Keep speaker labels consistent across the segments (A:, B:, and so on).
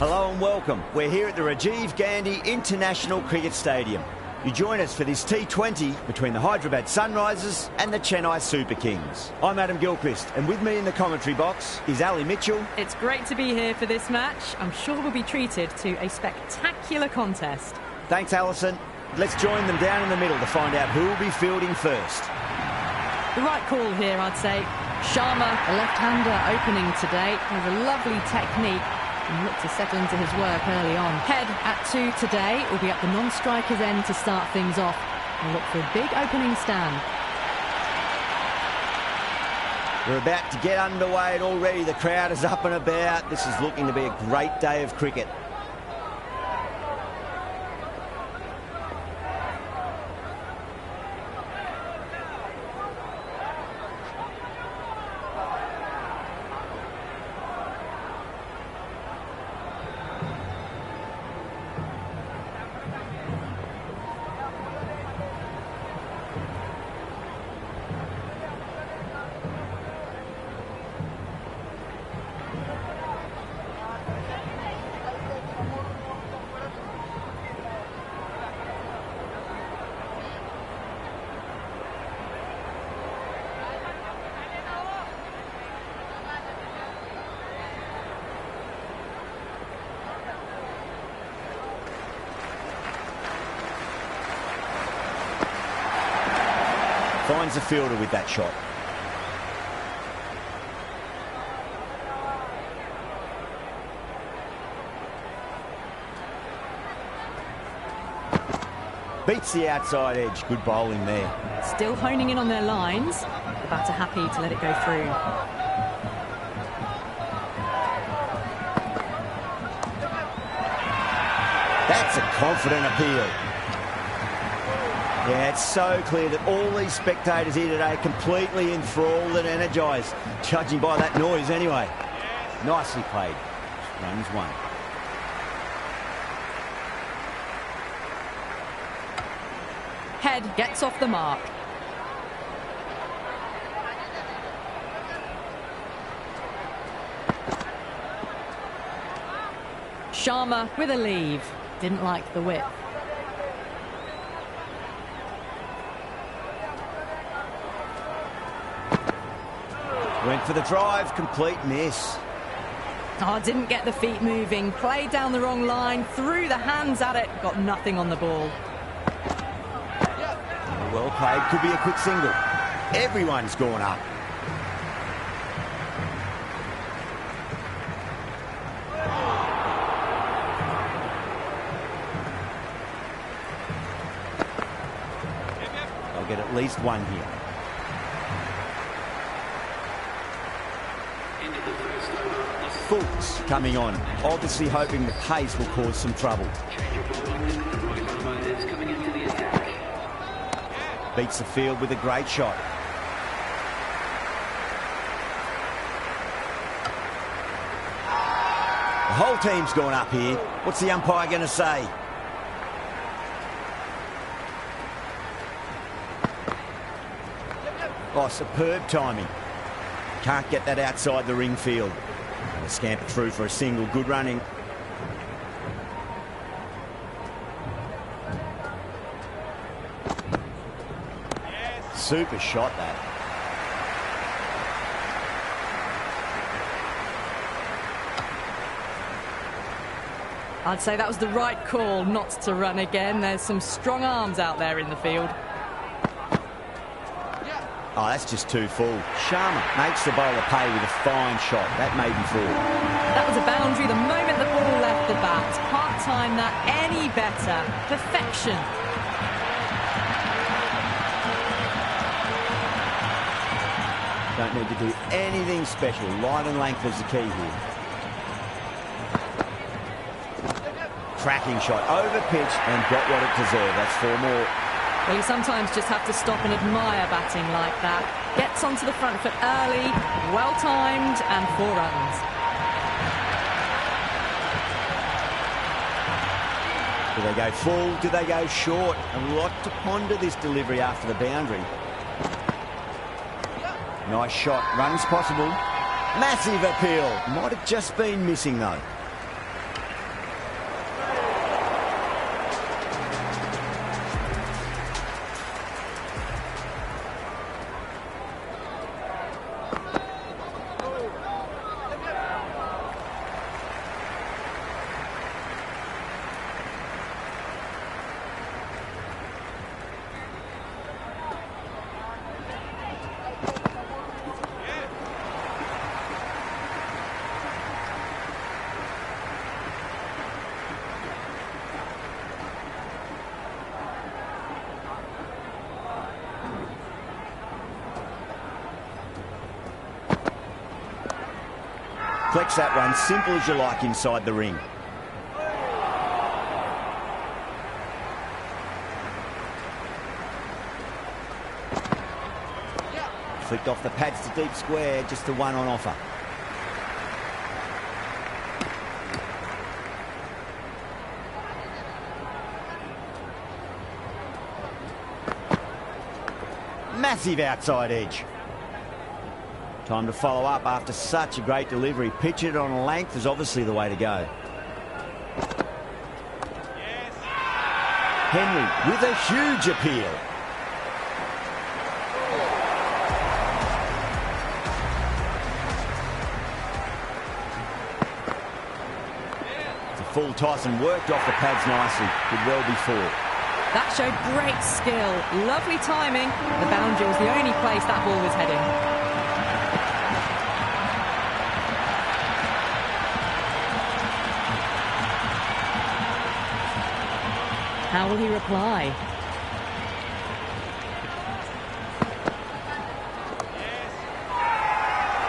A: Hello and welcome. We're here at the Rajiv Gandhi International Cricket Stadium. You join us for this T20 between the Hyderabad Sunrisers and the Chennai Super Kings. I'm Adam Gilchrist, and with me in the commentary box is Ali Mitchell.
B: It's great to be here for this match. I'm sure we'll be treated to a spectacular contest.
A: Thanks, Alison. Let's join them down in the middle to find out who will be fielding first.
B: The right call here, I'd say. Sharma, the left-hander, opening today. Has a lovely technique and looked to settle into his work early on. Head at 2 today will be at the non-striker's end to start things off and look for a big opening stand.
A: We're about to get underway and already the crowd is up and about. This is looking to be a great day of cricket. Finds the fielder with that shot. Beats the outside edge. Good bowling there.
B: Still honing in on their lines. The batter happy to let it go through.
A: That's a confident appeal. Yeah, it's so clear that all these spectators here today are completely enthralled and energised, judging by that noise anyway. Nicely played. Runs one.
B: Head gets off the mark. Sharma with a leave. Didn't like the whip.
A: Went for the drive, complete miss.
B: Oh, didn't get the feet moving. Played down the wrong line, threw the hands at it, got nothing on the ball.
A: Well played, could be a quick single. Everyone's gone up. I'll get at least one here. Fultz coming on, obviously hoping the pace will cause some trouble. Beats the field with a great shot. The whole team's gone up here. What's the umpire going to say? Oh, superb timing. Can't get that outside the ring field. They scamper through for a single. Good running. Super shot that.
B: I'd say that was the right call not to run again. There's some strong arms out there in the field.
A: Oh, that's just too full. Sharma makes the bowler pay with a fine shot. That may be full.
B: That was a boundary the moment the ball left the bat. Can't time that any better. Perfection.
A: Don't need to do anything special. Line and length is the key here. Cracking shot over pitch and got what it deserved. That's 4 more.
B: Well, you sometimes just have to stop and admire batting like that. Gets onto the front foot early, well-timed, and 4 runs.
A: Do they go full? Do they go short? A lot to ponder this delivery after the boundary. Nice shot. Runs possible. Massive appeal. Might have just been missing, though. Flex that one, simple as you like inside the ring. Flicked off the pads to deep square, just the one on offer. Massive outside edge. Time to follow up after such a great delivery. Pitch it on length is obviously the way to go. Yes. Henry with a huge appeal. It's a full toss and worked off the pads nicely. Did well before.
B: That showed great skill. Lovely timing. The boundary was the only place that ball was heading. How will he reply?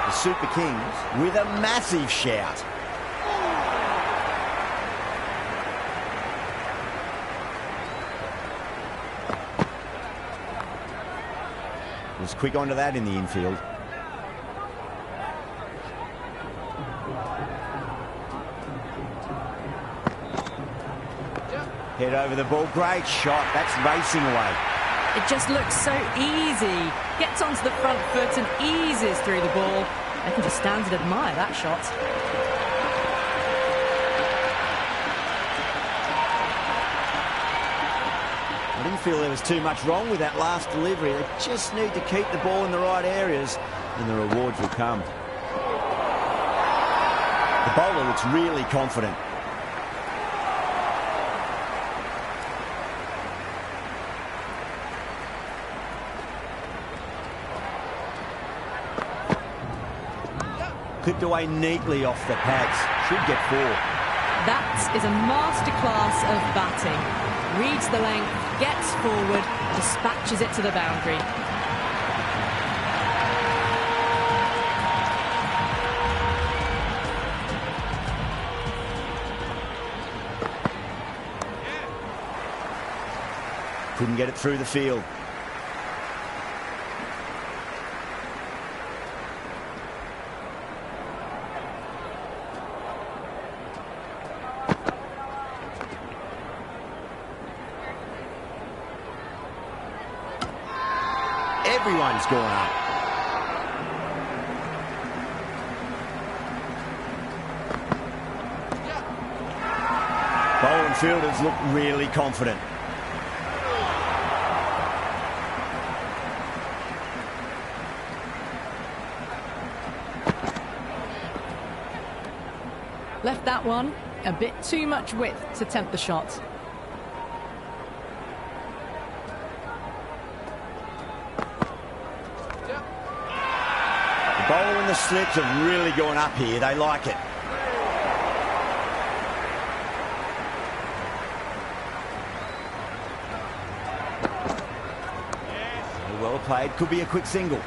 A: The Super Kings with a massive shout. Was quick onto that in the infield. Head over the ball. Great shot. That's racing away.
B: It just looks so easy. Gets onto the front foot and eases through the ball. I can just stand and admire that shot.
A: I didn't feel there was too much wrong with that last delivery. They just need to keep the ball in the right areas and the rewards will come. The bowler looks really confident. Clipped away neatly off the pads. Should get 4.
B: That is a masterclass of batting. Reads the length, gets forward, dispatches it to the boundary.
A: Couldn't get it through the field. Everyone's gone up. Bowler and fielders look really confident.
B: Left that one a bit too much width to tempt the shot.
A: The bowler and the slips have really gone up here. They like it. Well played. Could be a quick single.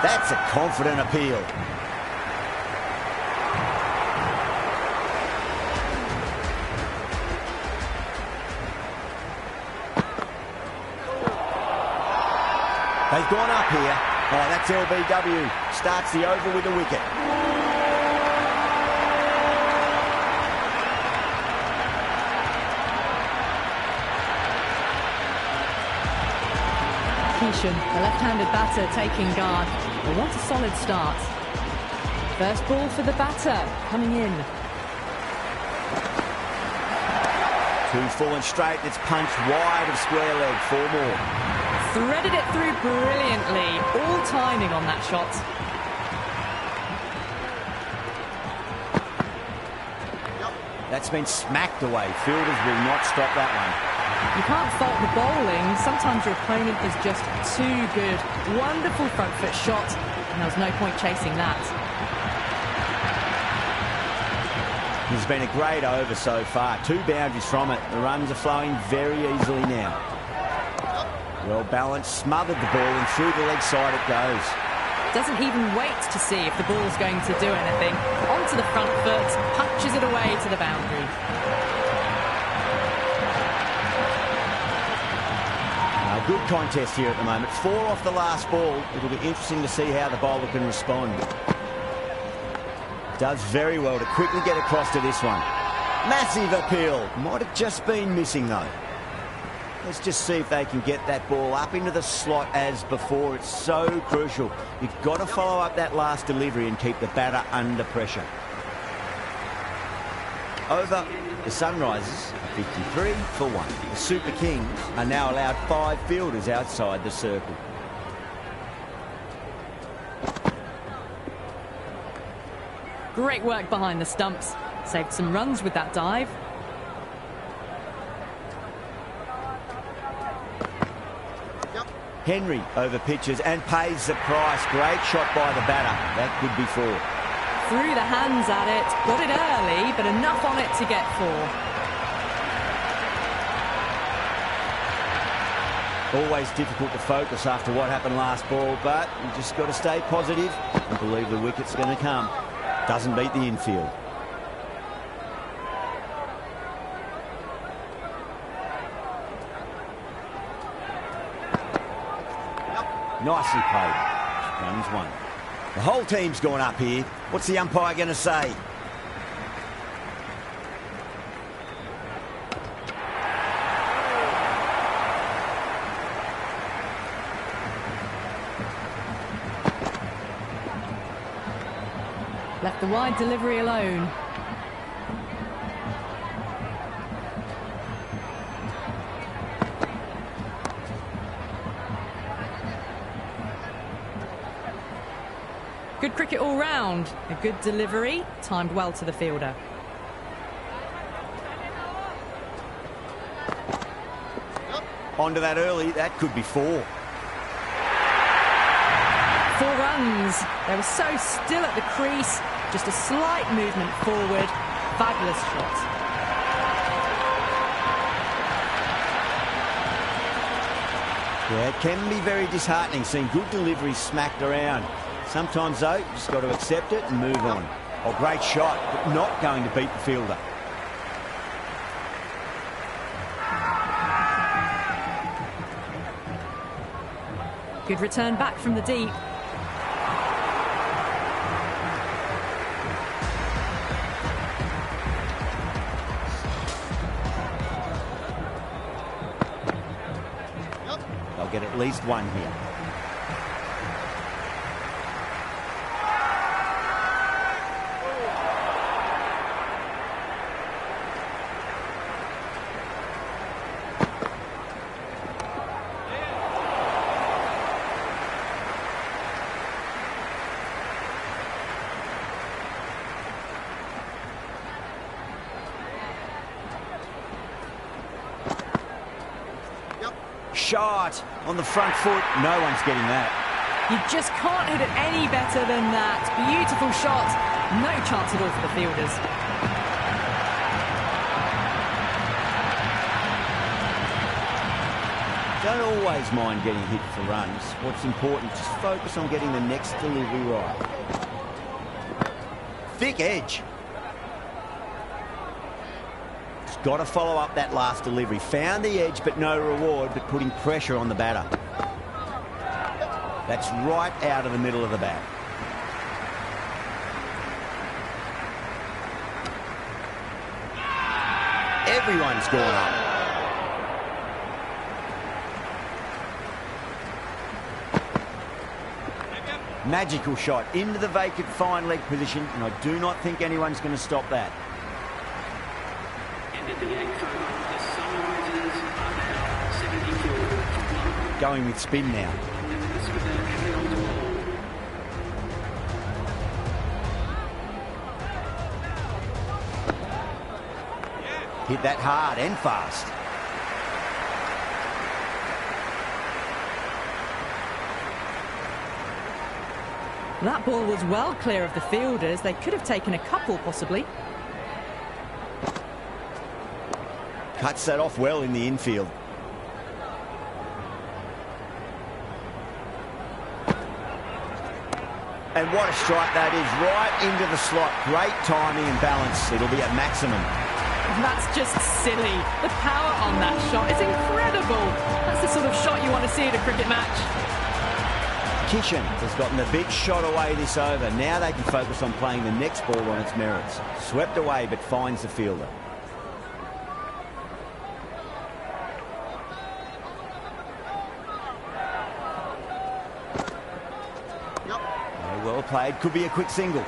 A: That's a confident appeal. They've gone up here. Oh, that's LBW. Starts the over with a wicket.
B: Keeshan, the left-handed batter, taking guard. They want a solid start. First ball for the batter, coming in.
A: 2 falling straight. It's punched wide of square leg. 4 more.
B: Threaded it through brilliantly. All timing on that shot.
A: That's been smacked away. Fielders will not stop that one.
B: You can't fault the bowling. Sometimes your opponent is just too good. Wonderful front foot shot, and there was no point chasing that.
A: It's been a great over so far. 2 boundaries from it. The runs are flowing very easily now. Well balanced, smothered the ball, and through the leg side it goes.
B: Doesn't even wait to see if the ball's going to do anything. Onto the front foot, punches it away to the boundary.
A: A good contest here at the moment. 4 off the last ball. It'll be interesting to see how the bowler can respond. Does very well to quickly get across to this one. Massive appeal. Might have just been missing though. Let's just see if they can get that ball up into the slot as before. It's so crucial. You've got to follow up that last delivery and keep the batter under pressure. Over the Sunrisers, 53 for 1. The Super Kings are now allowed 5 fielders outside the circle.
B: Great work behind the stumps. Saved some runs with that dive.
A: Henry over pitches and pays the price. Great shot by the batter. That could be 4.
B: Threw the hands at it, got it early, but enough on it to get 4.
A: Always difficult to focus after what happened last ball, but you just got to stay positive and believe the wicket's going to come. Doesn't beat the infield. Nicely played. Runs 1. The whole team's gone up here. What's the umpire going to say?
B: Left the wide delivery alone. Good cricket all round. A good delivery, timed well to the fielder.
A: Onto that early, that could be 4.
B: 4 runs. They were so still at the crease. Just a slight movement forward. Fabulous shot.
A: Yeah, it can be very disheartening seeing good deliveries smacked around. Sometimes, though, you just got to accept it and move on. Oh, great shot, but not going to beat the fielder.
B: Good return back from the deep.
A: They'll get at least 1 here. Shot on the front foot. No one's getting that.
B: You just can't hit it any better than that. Beautiful shot. No chance at all for the fielders.
A: Don't always mind getting hit for runs. What's important, just focus on getting the next delivery right. Thick edge. Got to follow up that last delivery. Found the edge, but no reward, but putting pressure on the batter. That's right out of the middle of the bat. Everyone's gone up. Magical shot into the vacant fine leg position, and I do not think anyone's going to stop that. Going with spin now. Hit that hard and fast.
B: That ball was well clear of the fielders. They could have taken a couple, possibly.
A: Cuts that off well in the infield. And what a strike that is, right into the slot. Great timing and balance. It'll be at maximum.
B: That's just silly. The power on that shot is incredible. That's the sort of shot you want to see at a cricket match.
A: Kishan has gotten the big shot away this over. Now they can focus on playing the next ball on its merits. Swept away but finds the fielder. Well played, could be a quick single.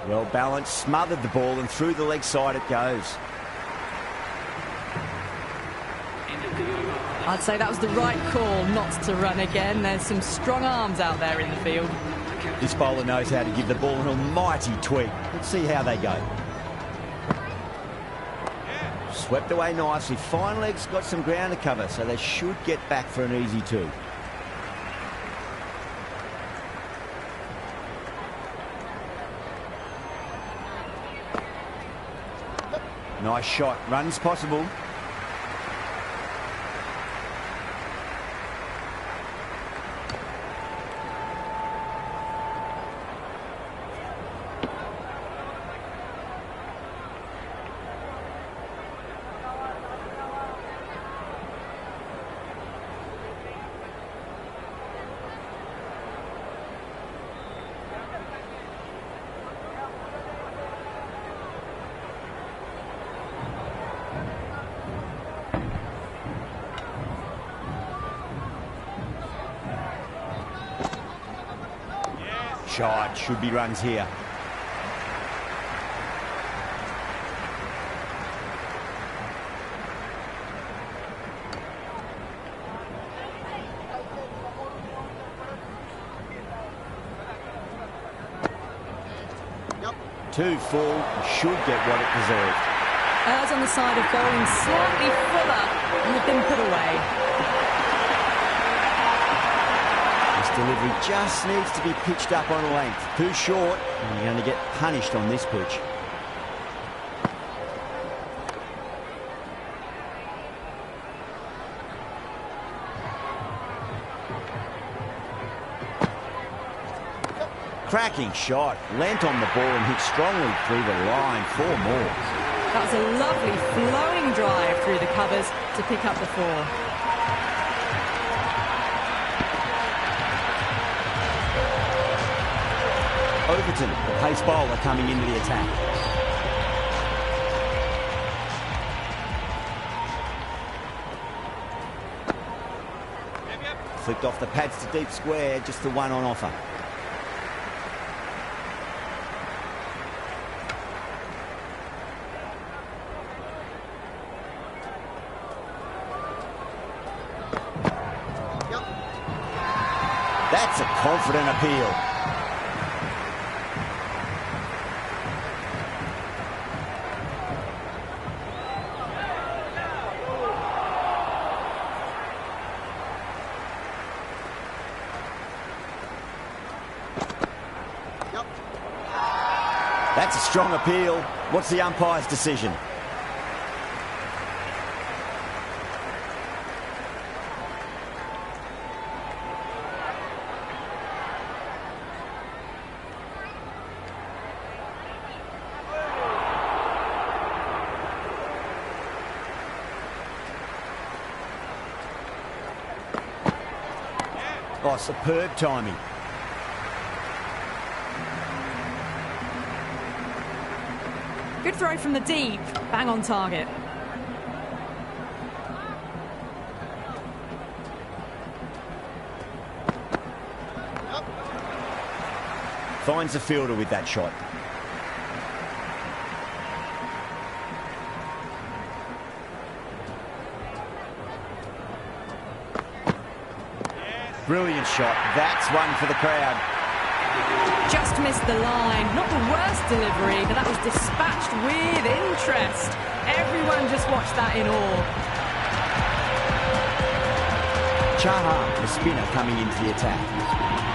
A: Well balanced, smothered the ball and through the leg side it goes.
B: I'd say that was the right call not to run again. There's some strong arms out there in the field.
A: This bowler knows how to give the ball an almighty tweak. Let's see how they go. Swept away nicely. Fine legs got some ground to cover, so they should get back for an easy two. Nice shot. Runs possible. Shot, should be runs here. Two full, should get what it deserved.
B: Errs on the side of bowling slightly fuller and have been put away.
A: Delivery just needs to be pitched up on length. Too short, and you're going to get punished on this pitch. Cracking shot. Lent on the ball and hit strongly through the line. 4 more.
B: That was a lovely flowing drive through the covers to pick up the 4.
A: Overton, the pace bowler, coming into the attack. Flicked off the pads to deep square, just the one on offer. That's a confident appeal. That's a strong appeal. What's the umpire's decision? Oh, superb timing.
B: Good throw from the deep. Bang on target.
A: Finds the fielder with that shot. Brilliant shot. That's one for the crowd.
B: Just missed the line. Not the worst delivery, but that was dispatched with interest. Everyone just watched that in awe.
A: Chahar, the spinner, coming into the attack.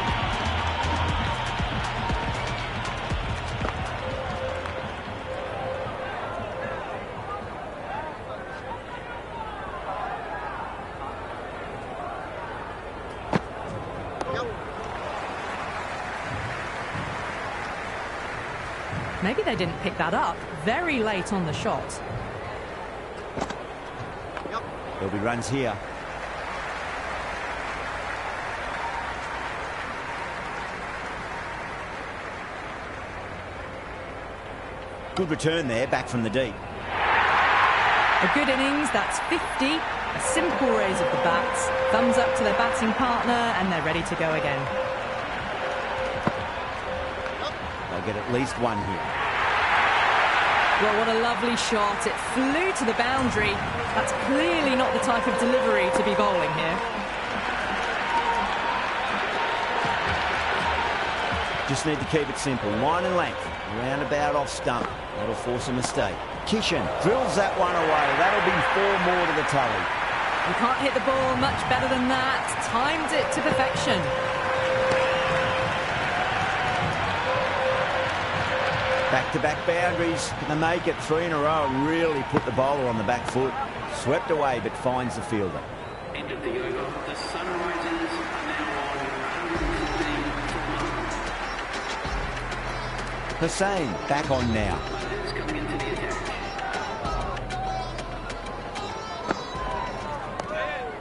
B: Maybe they didn't pick that up very late on the shot.
A: There'll be runs here. Good return there, back from the deep.
B: A good innings, that's 50. A simple raise of the bats. Thumbs up to their batting partner, and they're ready to go again.
A: They'll get at least one here.
B: Well, what a lovely shot. It flew to the boundary. That's clearly not the type of delivery to be bowling here.
A: Just need to keep it simple. Line and length. Roundabout off stump. That'll force a mistake. Kishan drills that one away. That'll be 4 more to the tally.
B: You can't hit the ball much better than that. Timed it to perfection.
A: Back-to-back boundaries. Can they make it 3 in a row and really put the bowler on the back foot? Swept away, but finds the fielder.
C: End of the over. The Sunrisers are now on 115.
A: Hussain back on now.
C: Players coming into the attack.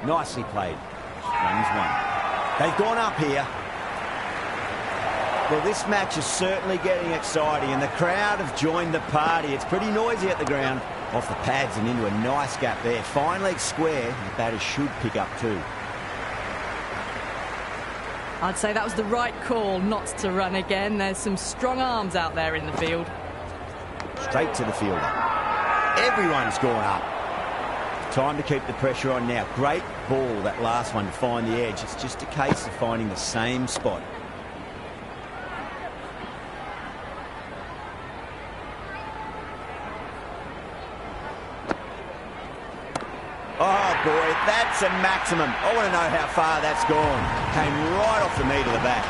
A: Nicely played. Runs one. They've gone up here. Well, this match is certainly getting exciting, and the crowd have joined the party. It's pretty noisy at the ground. Off the pads and into a nice gap there. Fine leg square. The batters should pick up too.
B: I'd say that was the right call not to run again. There's some strong arms out there in the field.
A: Straight to the fielder. Everyone's gone up. Time to keep the pressure on now. Great ball, that last one, to find the edge. It's just a case of finding the same spot. Oh, boy, that's a maximum. I want to know how far that's gone. Came right off the meat of the bat.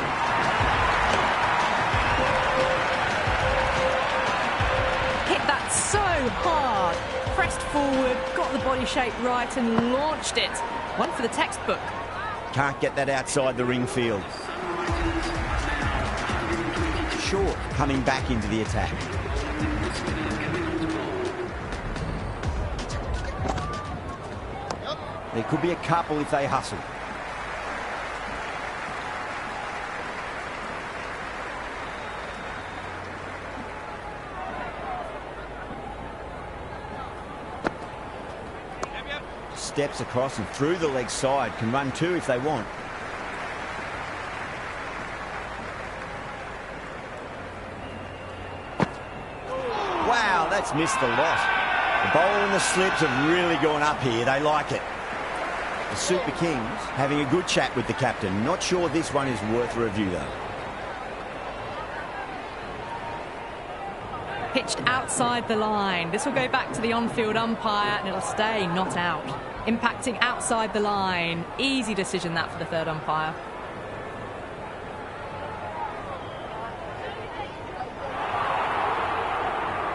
B: Hit that so hard. Pressed forward, got the body shape right and launched it. One for the textbook.
A: Can't get that outside the ring field. Short coming back into the attack. There could be a couple if they hustle. Steps across and through the leg side. Can run 2 if they want. Wow, that's missed a lot. The bowler and the slips have really gone up here. They like it. The Super Kings having a good chat with the captain. Not sure this one is worth a review, though.
B: Pitched outside the line. This will go back to the on-field umpire and it'll stay not out. Impacting outside the line. Easy decision that for the third umpire.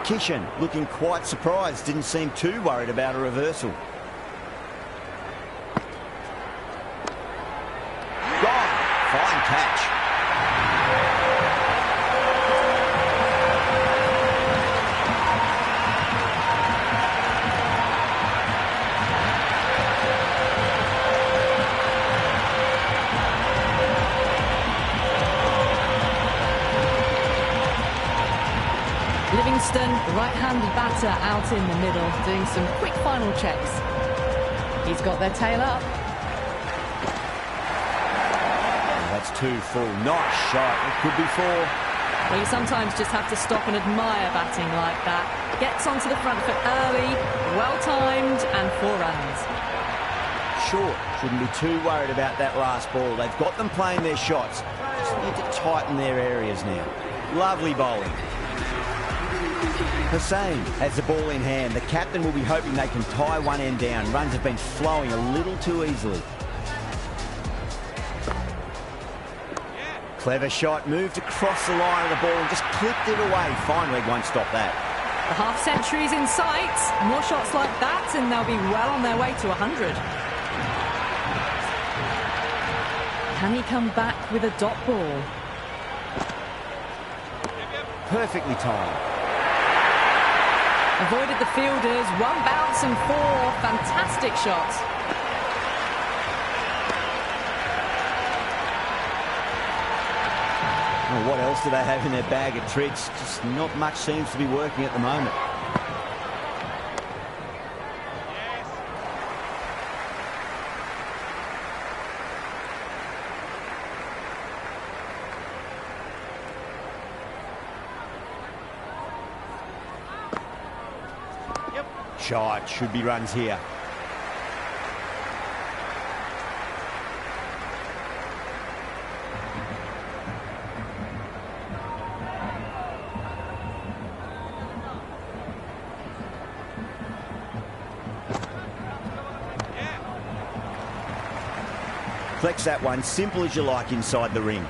A: Kishan looking quite surprised. Didn't seem too worried about a reversal. Gone. Fine catch.
B: Livingston, the right-handed batter, out in the middle, doing some quick final checks. He's got their tail up.
A: That's 2 full. Nice shot. It could be 4.
B: Well, you sometimes just have to stop and admire batting like that. Gets onto the front foot early, well-timed, and 4 runs.
A: Short. Shouldn't be too worried about that last ball. They've got them playing their shots. Just need to tighten their areas now. Lovely bowling. Hussain has the ball in hand. The captain will be hoping they can tie one end down. Runs have been flowing a little too easily. Clever shot, moved across the line of the ball and just clipped it away. Fine leg won't stop that.
B: The half-century's in sight. More shots like that and they'll be well on their way to 100. Can he come back with a dot ball?
A: perfectly timed.
B: Avoided the fielders, one bounce and four. Fantastic shots.
A: Well, what else do they have in their bag of tricks? Just not much seems to be working at the moment. Shot, should be runs here. Flex that one, simple as you like inside the ring.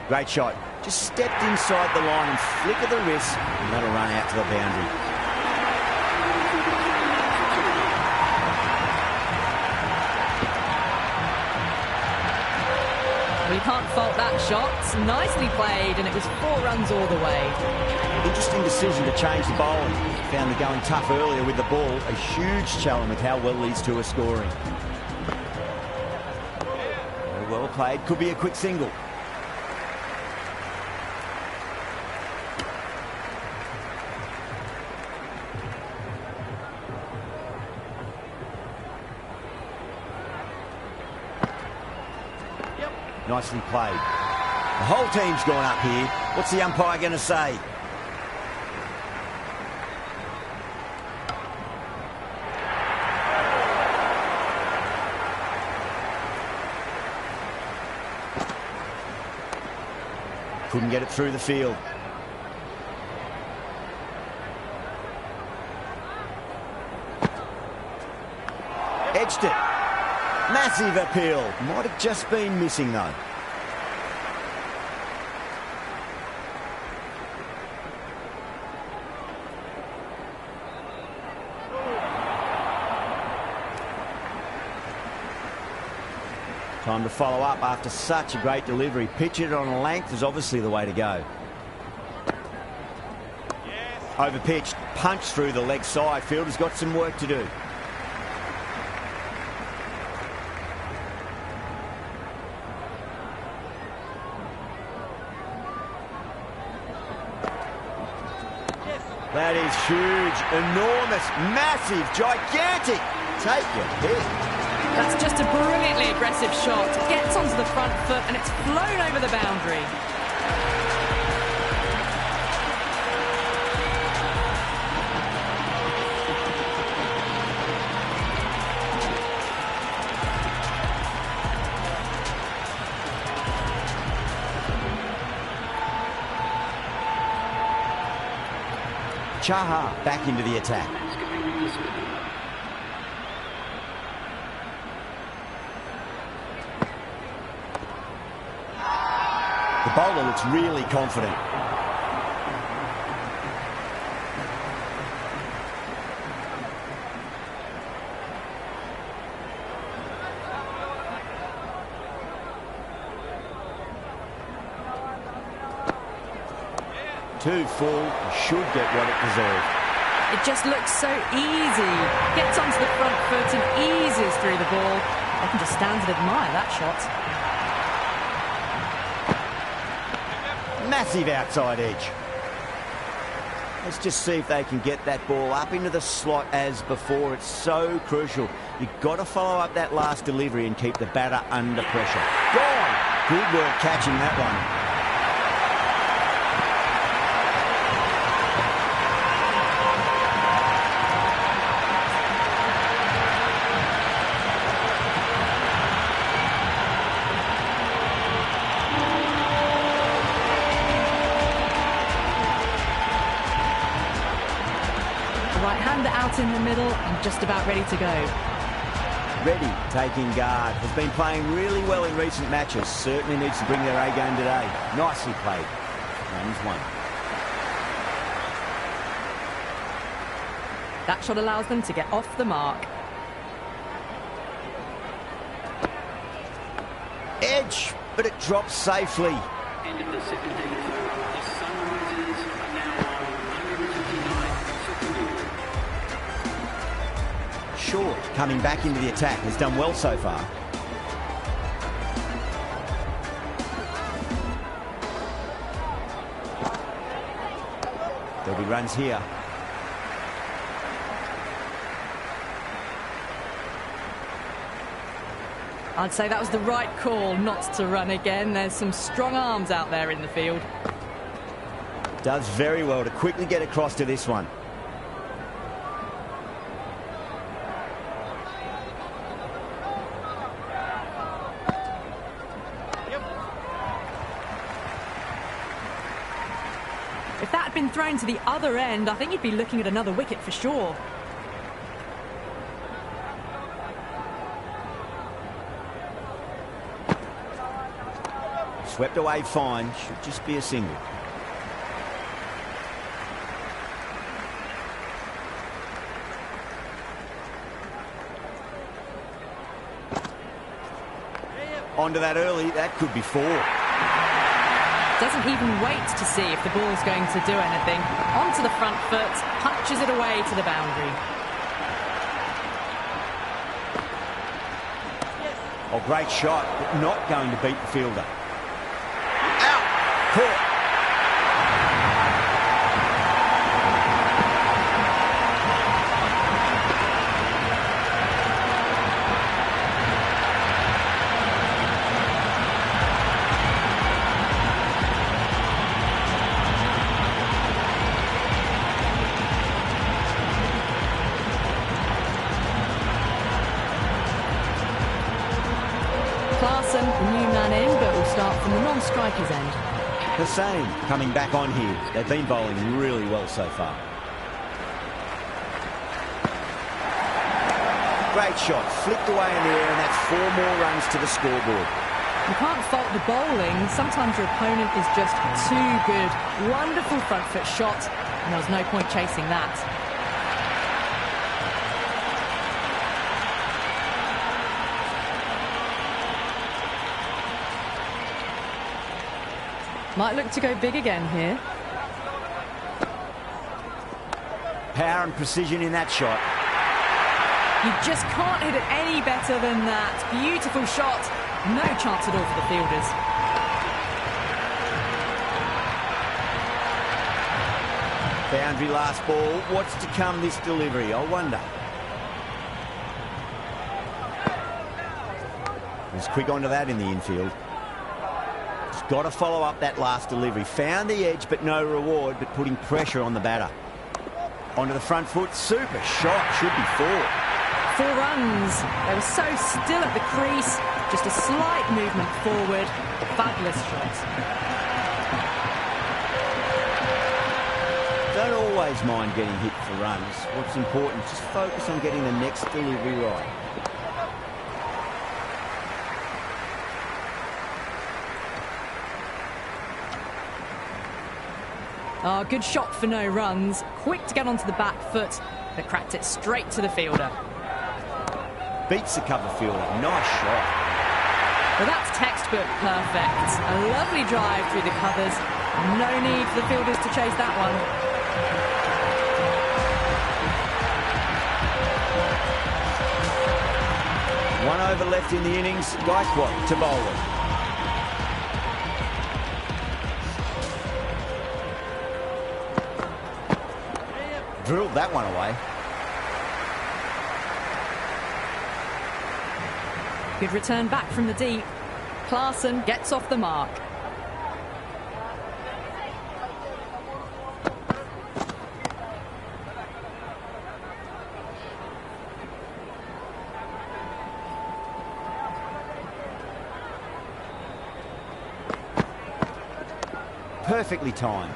A: Great shot. Just stepped inside the line and flick of the wrist, and that'll run out to the boundary.
B: Well, you can't fault that shot. Nicely played, and it was 4 runs all the way.
A: Interesting decision to change the bowling. Found the going tough earlier with the ball. A huge challenge with how well these two are scoring. Well played. Could be a quick single. Nicely played. The whole team's gone up here. What's the umpire going to say? Couldn't get it through the field. Edged it. Massive appeal. Might have just been missing though. Time to follow up after such a great delivery. Pitch it on a length is obviously the way to go. Overpitched, punched through the leg side. Fielder's got some work to do. That is huge, enormous, massive, gigantic. Take your pick.
B: That's just a brilliantly aggressive shot. It gets onto the front foot and it's flown over the boundary.
A: Chaha back into the attack. The bowler looks really confident. Too full, should get what it deserved.
B: It just looks so easy. Gets onto the front foot and eases through the ball. I can just stand and admire that shot.
A: Massive outside edge. Let's just see if they can get that ball up into the slot as before. It's so crucial. You've got to follow up that last delivery and keep the batter under pressure. Gone! Good work catching that one.
B: Right-hander out in the middle and just about ready to go.
A: Ready, taking guard. Has been playing really well in recent matches. Certainly needs to bring their A game today. Nicely played. Runs one.
B: That shot allows them to get off the mark.
A: but it drops safely.
C: End of the 17th over. The Sunrisers are now on 159 for
A: Short, coming back into the attack, has done well so far. There'll be runs here.
B: I'd say that was the right call not to run again. There's some strong arms out there in the field.
A: Does very well to quickly get across to this one.
B: If that had been thrown to the other end, I think you'd be looking at another wicket for sure.
A: Swept away fine, should just be a single. Onto that early, that could be four.
B: Doesn't even wait to see if the ball's going to do anything. Onto the front foot, punches it away to the boundary.
A: Oh, great shot, but not going to beat the fielder. Out! Caught.
B: Clarkson, the new man in, but will start from the non-striker's end.
A: Hussain coming back on here. They've been bowling really well so far. Great shot, flicked away in the air, and that's 4 more runs to the scoreboard.
B: You can't fault the bowling. Sometimes your opponent is just too good. Wonderful front foot shot, and there was no point chasing that. Might look to go big again here.
A: Power and precision in that shot.
B: You just can't hit it any better than that. Beautiful shot. No chance at all for the fielders.
A: Boundary last ball. What's to come this delivery, I wonder. Was quick onto that in the infield. He's got to follow up that last delivery. Found the edge, but no reward, but putting pressure on the batter. Onto the front foot. Super shot. Should be 4.
B: 4 runs. They were so still at the crease. Just a slight movement forward. Fabulous shot.
A: Don't always mind getting hit for runs. What's important is just focus on getting the next delivery right.
B: Oh, good shot for no runs. Quick to get onto the back foot, but cracked it straight to the fielder.
A: Beats the cover fielder. Nice shot.
B: Well, that's textbook perfect. A lovely drive through the covers. No need for the fielders to chase that one.
A: One over left in the innings. Gaikwad to bowl it. Drilled that one away.
B: Good return back from the deep. Clarkson gets off the mark.
A: Perfectly timed.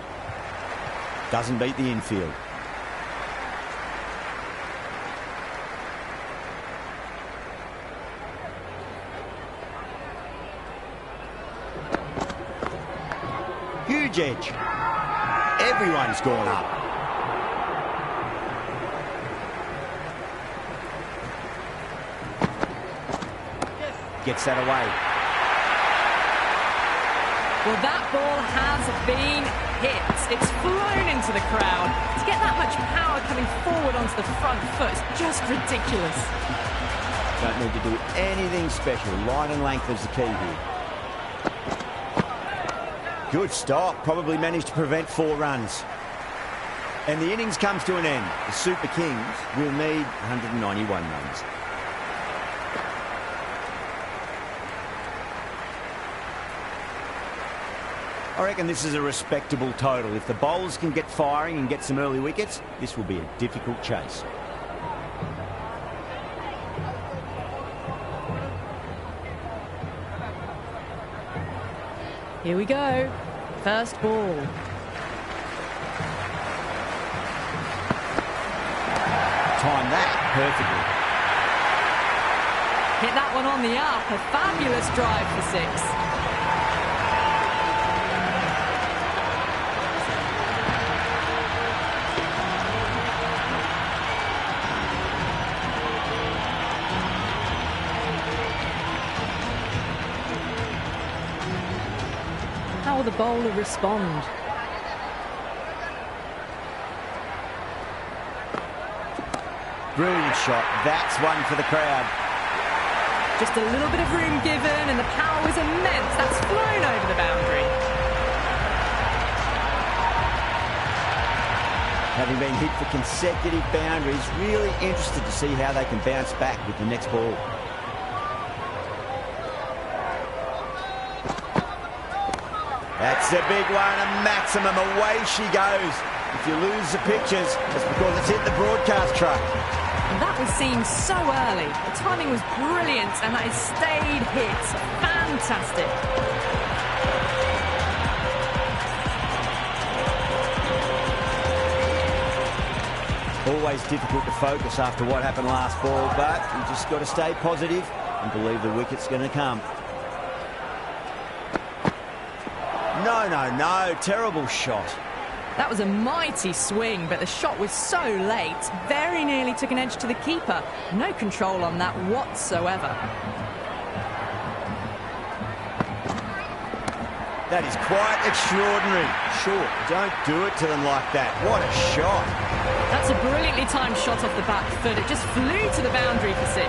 A: Doesn't beat the infield. Huge edge. Everyone's gone up. Gets that away.
B: Well, that ball has been hit. It's flown into the crowd. To get that much power coming forward onto the front foot is just ridiculous.
A: Don't need to do anything special. Line and length is the key here. Good stop. Probably managed to prevent 4 runs. And the innings comes to an end. The Super Kings will need 191 runs. I reckon this is a respectable total. If the bowlers can get firing and get some early wickets, this will be a difficult chase.
B: Here we go. First ball.
A: Time that perfectly.
B: Hit that one on the up. A fabulous drive for 6. How will the bowler respond?
A: Brilliant shot. That's one for the crowd.
B: Just a little bit of room given and the power was immense. That's flown over the boundary.
A: Having been hit for consecutive boundaries, really interested to see how they can bounce back with the next ball. That's a big one, a maximum. Away she goes. If you lose the pictures, it's because it's hit the broadcast truck.
B: And that was seen so early. The timing was brilliant and that has stayed hit. Fantastic.
A: Always difficult to focus after what happened last ball, but you just got to stay positive and believe the wicket's going to come. No. Terrible shot.
B: That was a mighty swing, but the shot was so late. Very nearly took an edge to the keeper. No control on that whatsoever.
A: That is quite extraordinary. Sure, don't do it to them like that. What a shot.
B: That's a brilliantly timed shot off the back foot. It just flew to the boundary for 6.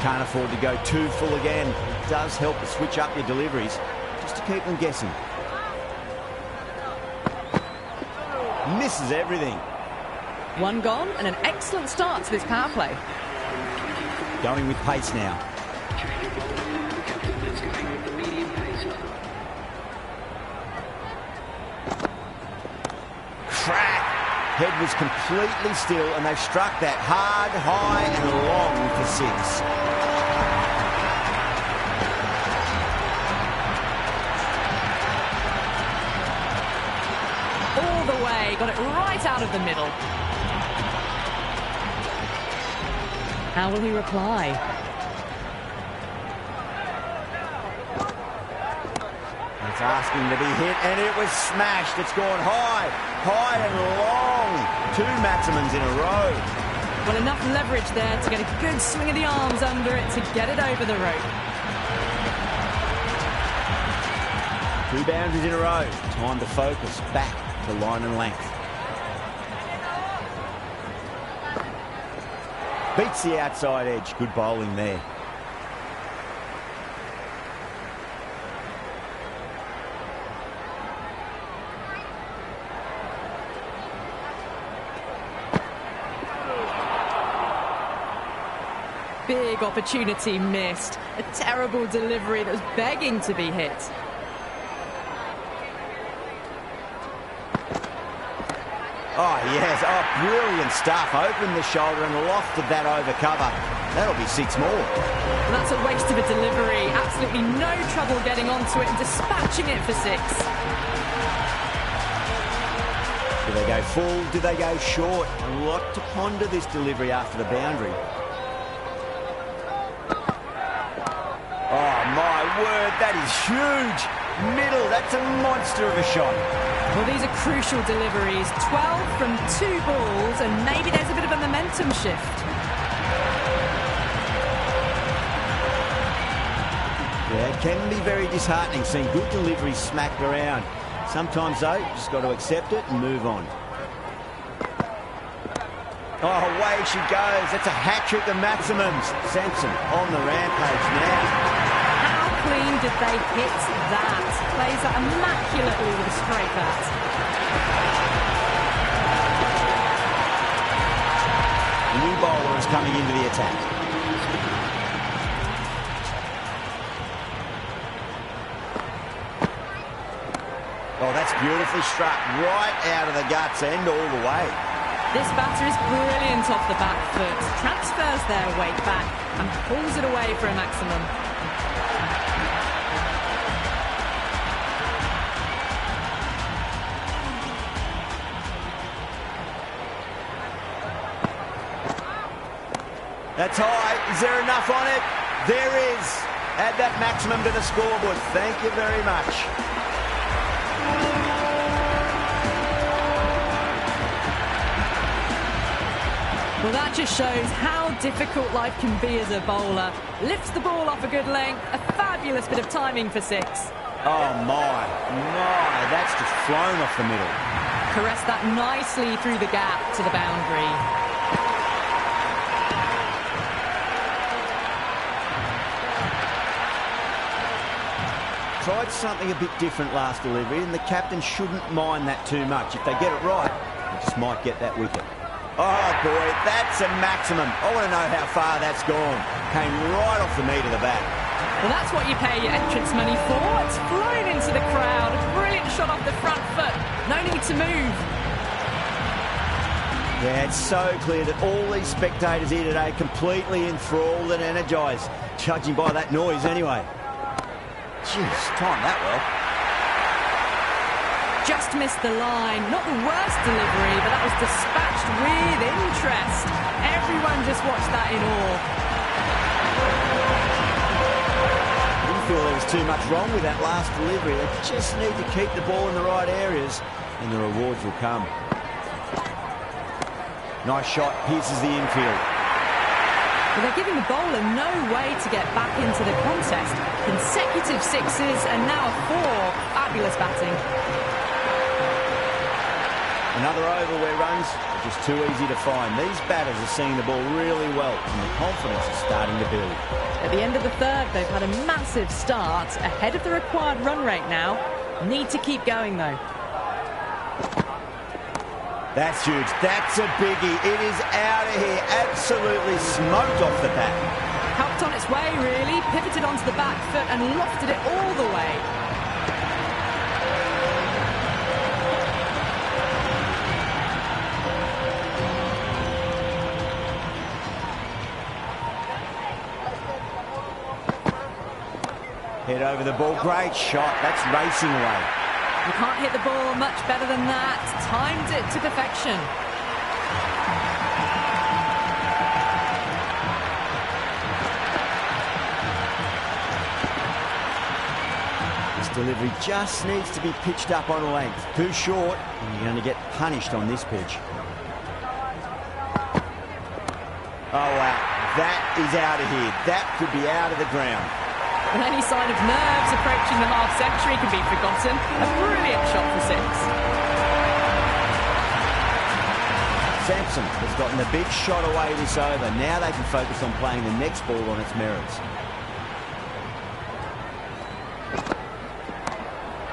A: Can't afford to go too full again. It does help to switch up your deliveries, just to keep them guessing. Misses everything.
B: One gone and an excellent start to this power play.
A: Going with pace now. Crack! Head was completely still and they struck that hard, high and long for 6.
B: All the way, got it right out of the middle. How will he reply?
A: It's asking to be hit and it was smashed. It's gone high, high and long. 2 maximums in a row.
B: Well, enough leverage there to get a good swing of the arms under it to get it over the rope.
A: 2 boundaries in a row. Time to focus back to line and length. Beats the outside edge. Good bowling there.
B: Big opportunity missed. A terrible delivery that was begging to be hit.
A: Oh, yes. Oh, brilliant stuff. Opened the shoulder and lofted that over cover. That'll be 6 more.
B: And that's a waste of a delivery. Absolutely no trouble getting onto it and dispatching it for 6.
A: Do they go full? Do they go short? A lot to ponder this delivery after the boundary. Oh, my word. That is huge. Middle. That's a monster of a shot.
B: Well, these are crucial deliveries. 12 from 2 balls, and maybe there's a bit of a momentum shift.
A: can be very disheartening seeing good deliveries smacked around. Sometimes, though, you just got to accept it and move on. Oh, away she goes. That's a hat-trick of Maximum's. Sampson on the rampage now.
B: How clean did they hit that? Plays that immaculately with a straight bat.
A: The new bowler is coming into the attack. Oh, that's beautifully struck right out of the guts end all the way.
B: This batter is brilliant off the back foot, transfers their weight back and pulls it away for a maximum.
A: That's high. Is there enough on it? There is. Add that maximum to the scoreboard. Thank you very much.
B: Well, that just shows how difficult life can be as a bowler. Lifts the ball off a good length, a fabulous bit of timing for 6.
A: Oh my, that's just flown off the middle.
B: Caressed that nicely through the gap to the boundary.
A: Tried something a bit different last delivery, and the captain shouldn't mind that too much. If they get it right, they just might get that wicket. Oh boy, that's a maximum. I want to know how far that's gone. Came right off the meat of the bat.
B: Well, that's what you pay your entrance money for. It's flown into the crowd. A brilliant shot off the front foot. No need to move.
A: Yeah, it's so clear that all these spectators here today are completely enthralled and energised, judging by that noise anyway. Jeez, timed that well.
B: Just missed the line. Not the worst delivery, but that was dispatched with interest. Everyone just watched that in awe.
A: Didn't feel there was too much wrong with that last delivery. They just need to keep the ball in the right areas and the rewards will come. Nice shot, pierces the infield.
B: Well, they're giving the bowler no way to get back into the contest. Consecutive 6s and now a 4. Fabulous batting.
A: Another over where runs are just too easy to find. These batters are seeing the ball really well and the confidence is starting to build.
B: At the end of the 3rd, they've had a massive start, ahead of the required run rate now. Need to keep going though.
A: That's huge. That's a biggie. It is out of here. Absolutely smoked off the bat.
B: Helped on its way really, pivoted onto the back foot and lofted it all the way.
A: Head over the ball, great shot. That's racing away.
B: You can't hit the ball much better than that. Timed it to perfection.
A: This delivery just needs to be pitched up on length. Too short, and you're going to get punished on this pitch. Oh, wow. That is out of here. That could be out of the ground.
B: And any sign of nerves approaching the half-century can be forgotten. A brilliant shot for 6.
A: Sampson has gotten the big shot away this over. Now they can focus on playing the next ball on its merits.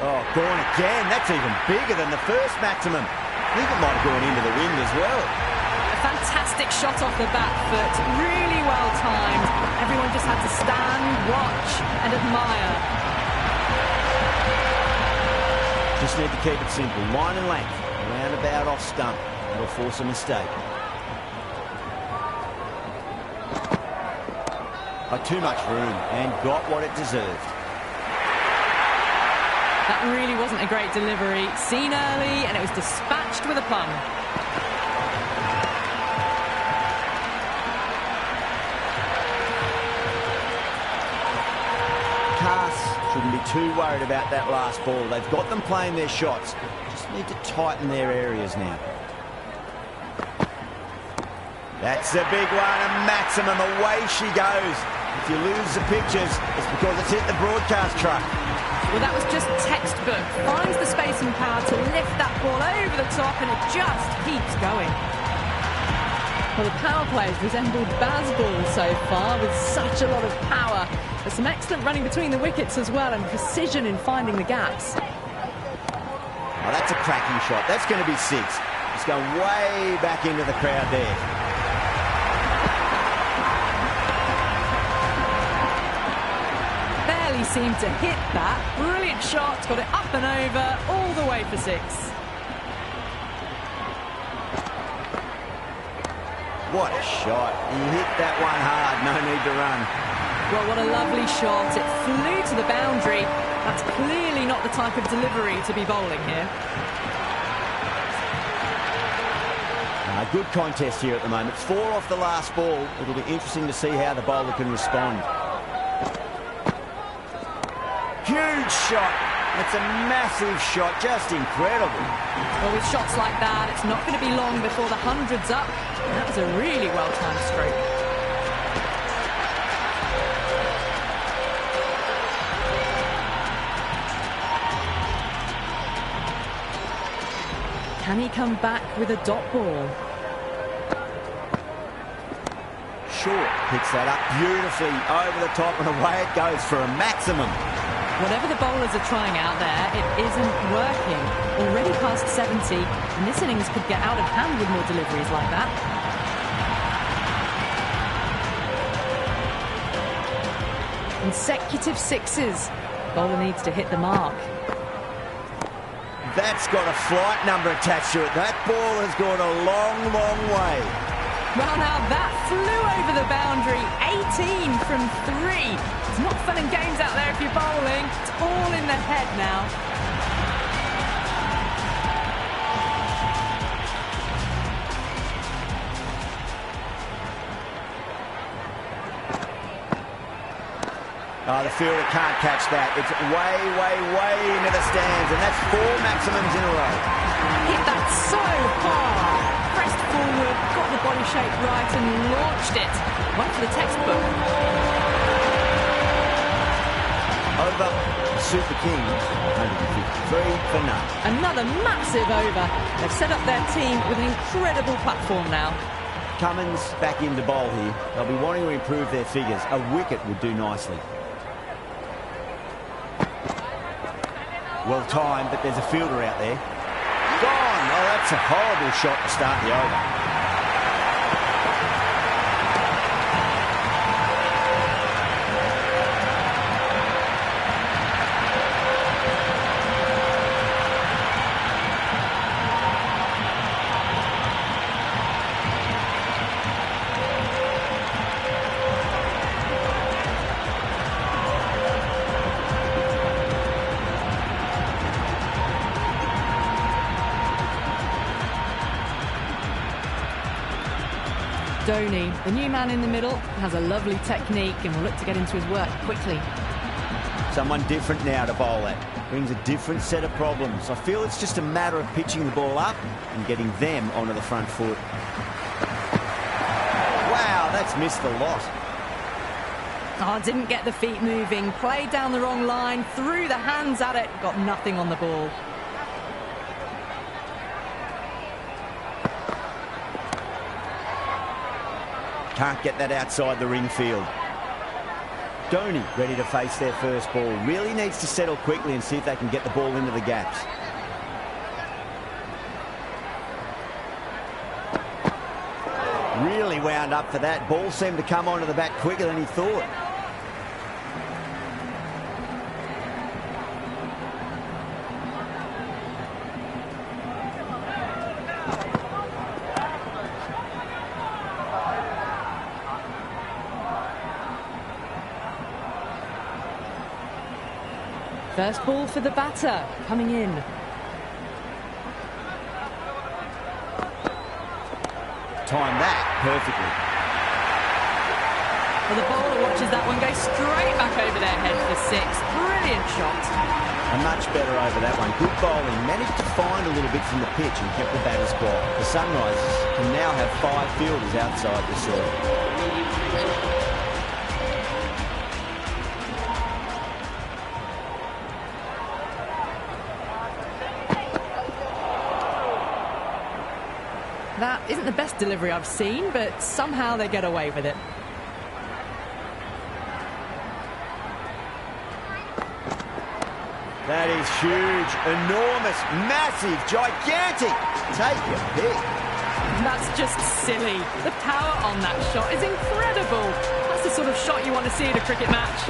A: Oh, gone again. That's even bigger than the first maximum. I think it might have gone into the wind as well.
B: A fantastic shot off the back foot. Really well timed. Everyone just had to stand, watch and admire.
A: Just need to keep it simple. Line and length. Roundabout off stump. That'll force a mistake. Too much room and got what it deserved.
B: That really wasn't a great delivery. Seen early and it was dispatched with a plum.
A: Shouldn't be too worried about that last ball. They've got them playing their shots. Just need to tighten their areas now. That's a big one, and Maximum, away she goes. If you lose the pictures, it's because it's hit the broadcast truck.
B: Well, that was just textbook. Finds the space and power to lift that ball over the top, and it just keeps going. Well, the power play has resembled baseball so far, with such a lot of power. There's some excellent running between the wickets as well, and precision in finding the gaps.
A: Oh, that's a cracking shot. That's going to be 6. It's going way back into the crowd there.
B: Barely seemed to hit that. Brilliant shot. Got it up and over, all the way for 6.
A: What a shot. He hit that one hard. No need to run.
B: Well, what a lovely shot. It flew to the boundary. That's clearly not the type of delivery to be bowling here.
A: Good contest here at the moment. 4 off the last ball. It'll be interesting to see how the bowler can respond. Huge shot. It's a massive shot. Just incredible.
B: Well, with shots like that, it's not going to be long before the 100's up. And that was a really well-timed stroke. Can he come back with a dot ball?
A: Short picks that up beautifully over the top, and away it goes for a maximum.
B: Whatever the bowlers are trying out there, it isn't working. Already past 70, and this innings could get out of hand with more deliveries like that. Consecutive 6s. Bowler needs to hit the mark.
A: That's got a flight number attached to it. That ball has gone a long, long way.
B: Well, now that flew over the boundary. 18 from 3. It's not fun and games out there if you're bowling. It's all in the head now.
A: Oh, the fielder can't catch that. It's way, way, way into the stands, and that's 4 maximums in a row.
B: Hit that so hard. Pressed forward, got the body shape right, and launched it. One for the textbook.
A: Over Super Kings, 153 for none.
B: Another massive over. They've set up their team with an incredible platform now.
A: Cummins back into bowl here. They'll be wanting to improve their figures. A wicket would do nicely. Well timed, but there's a fielder out there. Gone! Oh, that's a horrible shot to start the over.
B: Dhoni, the new man in the middle, has a lovely technique and will look to get into his work quickly.
A: Someone different now to bowl at. Brings a different set of problems. I feel it's just a matter of pitching the ball up and getting them onto the front foot. Wow, that's missed the lot.
B: Oh, didn't get the feet moving, played down the wrong line, threw the hands at it, got nothing on the ball.
A: Can't get that outside the ring field. Dhoni ready to face their first ball. Really needs to settle quickly and see if they can get the ball into the gaps. Really wound up for that. Ball seemed to come onto the bat quicker than he thought.
B: First ball for the batter, coming in.
A: Timed that perfectly.
B: Well, the bowler watches that one go straight back over their head for 6. Brilliant shot.
A: And much better over that one. Good bowling. Managed to find a little bit from the pitch and kept the batters quiet. The Sunrisers can now have 5 fielders outside the circle.
B: That isn't the best delivery I've seen, but somehow they get away with it.
A: That is huge, enormous, massive, gigantic. Take your pick.
B: That's just silly. The power on that shot is incredible. That's the sort of shot you want to see in a cricket match.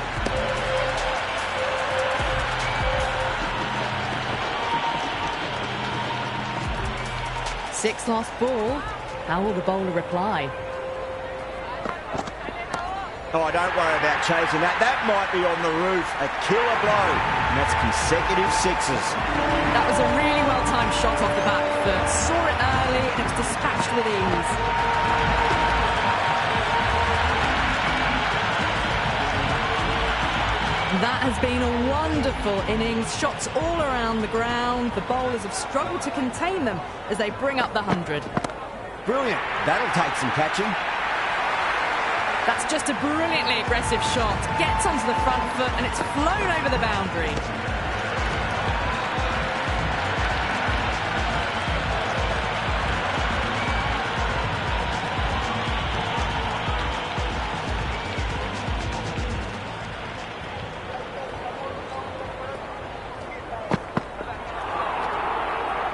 B: 6 lost ball. How will the bowler reply?
A: Oh, don't worry about chasing that. That might be on the roof. A killer blow. And that's consecutive 6s.
B: That was a really well-timed shot off the back foot. Saw it early and it was dispatched with ease. That has been a wonderful innings. Shots all around the ground. The bowlers have struggled to contain them as they bring up the 100.
A: Brilliant. That'll take some catching.
B: That's just a brilliantly aggressive shot. Gets onto the front foot and it's flown over the boundary.